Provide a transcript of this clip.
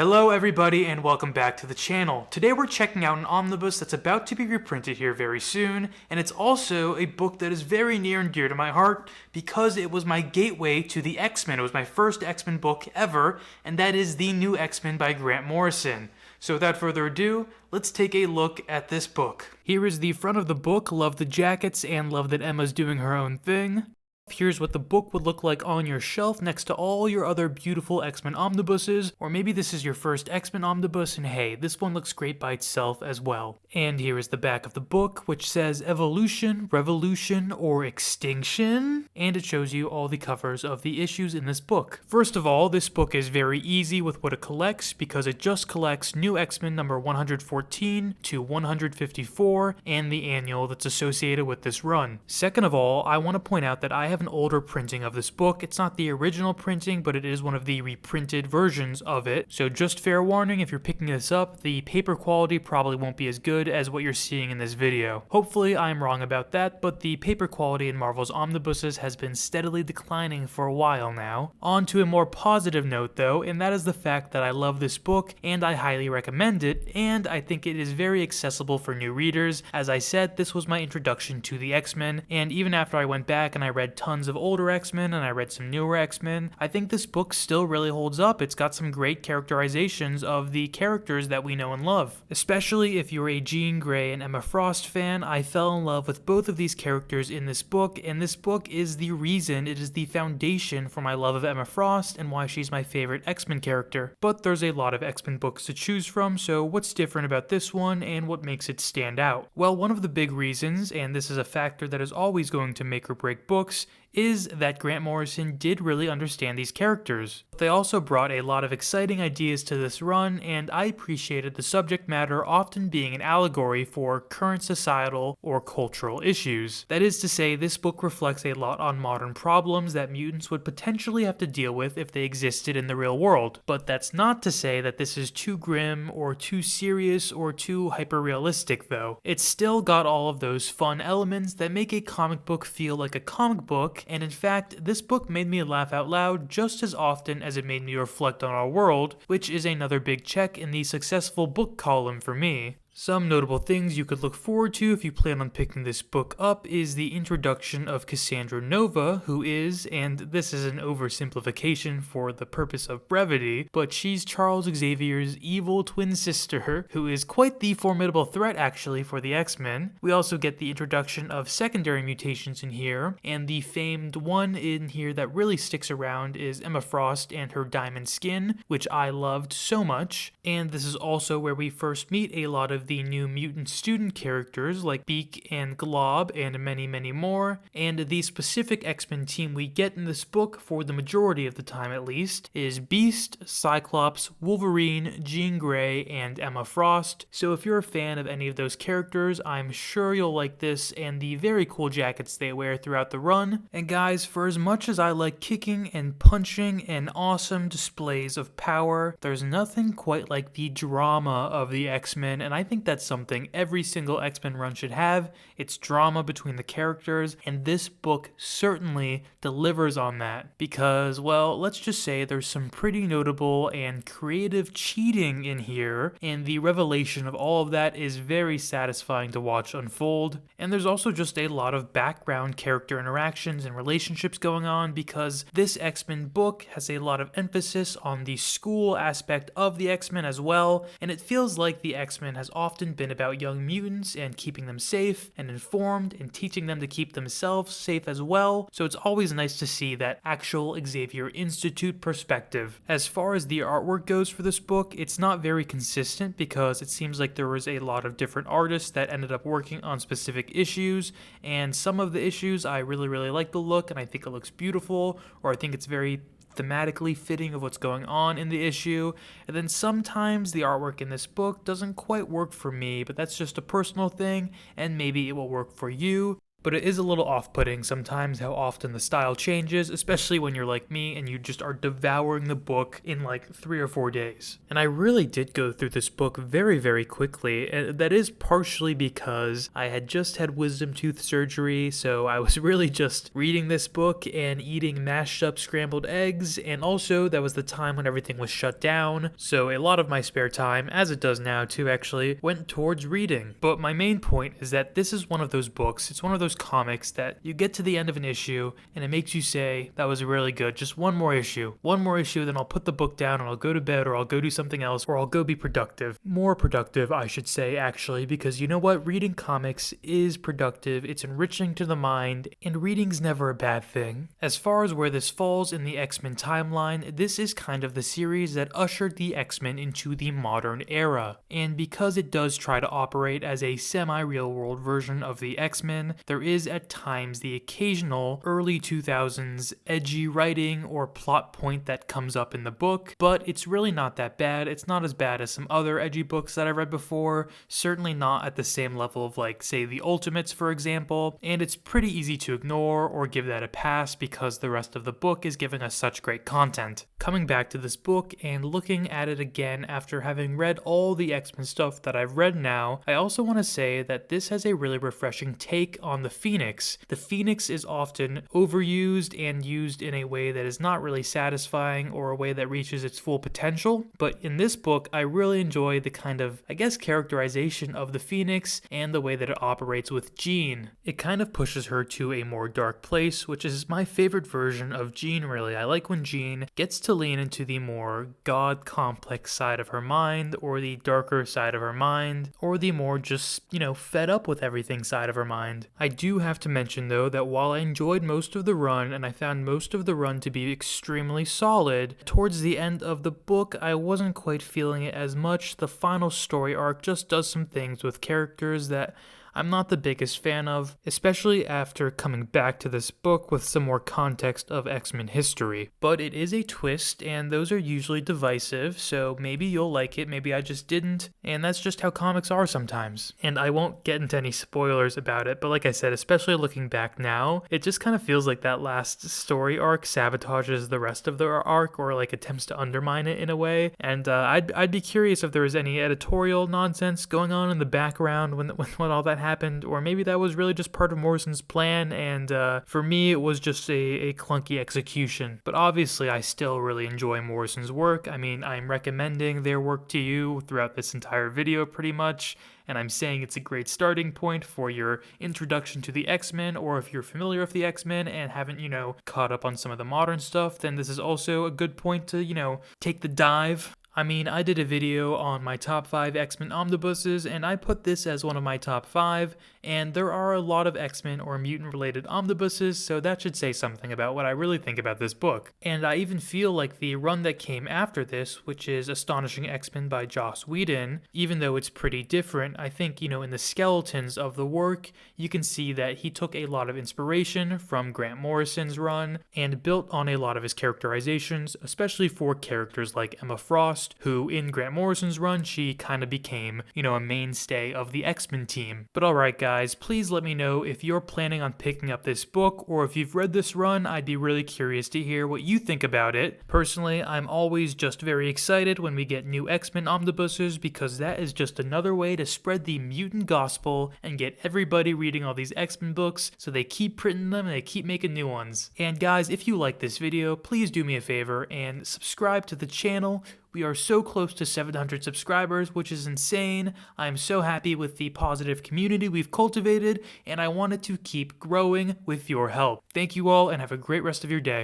Hello everybody and welcome back to the channel. Today we're checking out an omnibus that's about to be reprinted here very soon, and it's also a book that is very near and dear to my heart because it was my gateway to the X-Men. It was my first X-Men book ever, and that is The New X-Men by Grant Morrison. So without further ado, let's take a look at this book. Here is the front of the book. Love the jackets and love that Emma's doing her own thing. Here's what the book would look like on your shelf next to all your other beautiful X-Men omnibuses, or maybe this is your first X-Men omnibus and hey, this one looks great by itself as well. And here is the back of the book, which says Evolution, Revolution, or Extinction, and it shows you all the covers of the issues in this book. First of all, this book is very easy with what it collects because it just collects New X-Men number 114 to 154 and the annual that's associated with this run. Second of all, I want to point out that I have an older printing of this book. It's not the original printing, but it is one of the reprinted versions of it. So just fair warning, if you're picking this up, the paper quality probably won't be as good as what you're seeing in this video. Hopefully I'm wrong about that, but the paper quality in Marvel's omnibuses has been steadily declining for a while now. On to a more positive note though, and that is the fact that I love this book and I highly recommend it, and I think it is very accessible for new readers. As I said, this was my introduction to the X-Men, and even after I went back and I read tons of older X-Men and I read some newer X-Men, I think this book still really holds up. It's got some great characterizations of the characters that we know and love. Especially if you're a Jean Grey and Emma Frost fan, I fell in love with both of these characters in this book, and this book is the reason, it is the foundation for my love of Emma Frost and why she's my favorite X-Men character. But there's a lot of X-Men books to choose from, so what's different about this one and what makes it stand out? Well, one of the big reasons, and this is a factor that is always going to make or break books, is that Grant Morrison did really understand these characters. They also brought a lot of exciting ideas to this run, and I appreciated the subject matter often being an allegory for current societal or cultural issues. That is to say, this book reflects a lot on modern problems that mutants would potentially have to deal with if they existed in the real world. But that's not to say that this is too grim or too serious or too hyper-realistic though. It's still got all of those fun elements that make a comic book feel like a comic book, and in fact, this book made me laugh out loud just as often as it made me reflect on our world, which is another big check in the successful book column for me. Some notable things you could look forward to if you plan on picking this book up is the introduction of Cassandra Nova, who is, and this is an oversimplification for the purpose of brevity, but she's Charles Xavier's evil twin sister, who is quite the formidable threat actually for the X-Men. We also get the introduction of secondary mutations in here, and the famed one in here that really sticks around is Emma Frost and her diamond skin, which I loved so much, and this is also where we first meet a lot of the new mutant student characters like Beak and Glob and many more, and the specific X-Men team we get in this book, for the majority of the time at least, is Beast, Cyclops, Wolverine, Jean Grey, and Emma Frost. So if you're a fan of any of those characters, I'm sure you'll like this and the very cool jackets they wear throughout the run. And guys, for as much as I like kicking and punching and awesome displays of power, there's nothing quite like the drama of the X-Men, and I think that's something every single X-Men run should have. It's drama between the characters, and this book certainly delivers on that because, well, let's just say there's some pretty notable and creative cheating in here, and the revelation of all of that is very satisfying to watch unfold. And there's also just a lot of background character interactions and relationships going on because this X-Men book has a lot of emphasis on the school aspect of the X-Men as well, and it feels like the X-Men has often been about young mutants and keeping them safe and informed and teaching them to keep themselves safe as well, so it's always nice to see that actual Xavier Institute perspective. As far as the artwork goes for this book, it's not very consistent because it seems like there was a lot of different artists that ended up working on specific issues, and some of the issues I really like the look and I think it looks beautiful, or I think it's very thematically fitting of what's going on in the issue, and then sometimes the artwork in this book doesn't quite work for me, but that's just a personal thing and maybe it will work for you. but it is a little off-putting sometimes how often the style changes, especially when you're like me and you just are devouring the book in like 3 or 4 days. And I really did go through this book very, very quickly, and that is partially because I had just had wisdom tooth surgery, so I was really just reading this book and eating mashed up scrambled eggs, and also that was the time when everything was shut down, so a lot of my spare time, as it does now too actually, went towards reading. But my main point is that this is one of those books, it's one of those comics that you get to the end of an issue and it makes you say, that was really good, just one more issue, then I'll put the book down and I'll go to bed or I'll go do something else or I'll go be productive. More productive, I should say, actually, because you know what? Reading comics is productive, it's enriching to the mind, and reading's never a bad thing. As far as where this falls in the X-Men timeline, this is kind of the series that ushered the X-Men into the modern era. And because it does try to operate as a semi-real world version of the X-Men, there is at times the occasional early 2000s edgy writing or plot point that comes up in the book, but it's really not that bad. It's not as bad as some other edgy books that I've read before, certainly not at the same level of like, say, the Ultimates, for example, and it's pretty easy to ignore or give that a pass because the rest of the book is giving us such great content. Coming back to this book and looking at it again after having read all the X-Men stuff that I've read now, I also want to say that this has a really refreshing take on the Phoenix. The Phoenix is often overused and used in a way that is not really satisfying or a way that reaches its full potential, but in this book I really enjoy the kind of, I guess, characterization of the Phoenix and the way that it operates with Jean. It kind of pushes her to a more dark place, which is my favorite version of Jean, really. I like when Jean gets to lean into the more god complex side of her mind, or the darker side of her mind, or the more just, fed up with everything side of her mind. I do have to mention though that while I enjoyed most of the run and I found most of the run to be extremely solid, towards the end of the book I wasn't quite feeling it as much. The final story arc just does some things with characters that I'm not the biggest fan of, especially after coming back to this book with some more context of X-Men history. But it is a twist, and those are usually divisive, so maybe you'll like it, maybe I just didn't, and that's just how comics are sometimes. And I won't get into any spoilers about it, but like I said, especially looking back now, it just kind of feels like that last story arc sabotages the rest of the arc, or like attempts to undermine it in a way, and I'd be curious if there was any editorial nonsense going on in the background when all that happened, or maybe that was really just part of Morrison's plan, and for me it was just a clunky execution. But obviously I still really enjoy Morrison's work. I mean, I'm recommending their work to you throughout this entire video pretty much, and I'm saying it's a great starting point for your introduction to the X-Men, or if you're familiar with the X-Men and haven't, caught up on some of the modern stuff, then this is also a good point to, take the dive. I mean, I did a video on my top 5 X-Men omnibuses, and I put this as one of my top 5, and there are a lot of X-Men or mutant-related omnibuses, so that should say something about what I really think about this book. And I even feel like the run that came after this, which is Astonishing X-Men by Joss Whedon, even though it's pretty different, I think, in the skeletons of the work, you can see that he took a lot of inspiration from Grant Morrison's run, and built on a lot of his characterizations, especially for characters like Emma Frost, who in Grant Morrison's run, she kind of became, a mainstay of the X-Men team. But alright guys, please let me know if you're planning on picking up this book, or if you've read this run. I'd be really curious to hear what you think about it. Personally, I'm always just very excited when we get new X-Men omnibuses, because that is just another way to spread the mutant gospel and get everybody reading all these X-Men books, so they keep printing them and they keep making new ones. And guys, if you like this video, please do me a favor and subscribe to the channel. We are so close to 700 subscribers, which is insane. I'm so happy with the positive community we've cultivated, and I want it to keep growing with your help. Thank you all, and have a great rest of your day.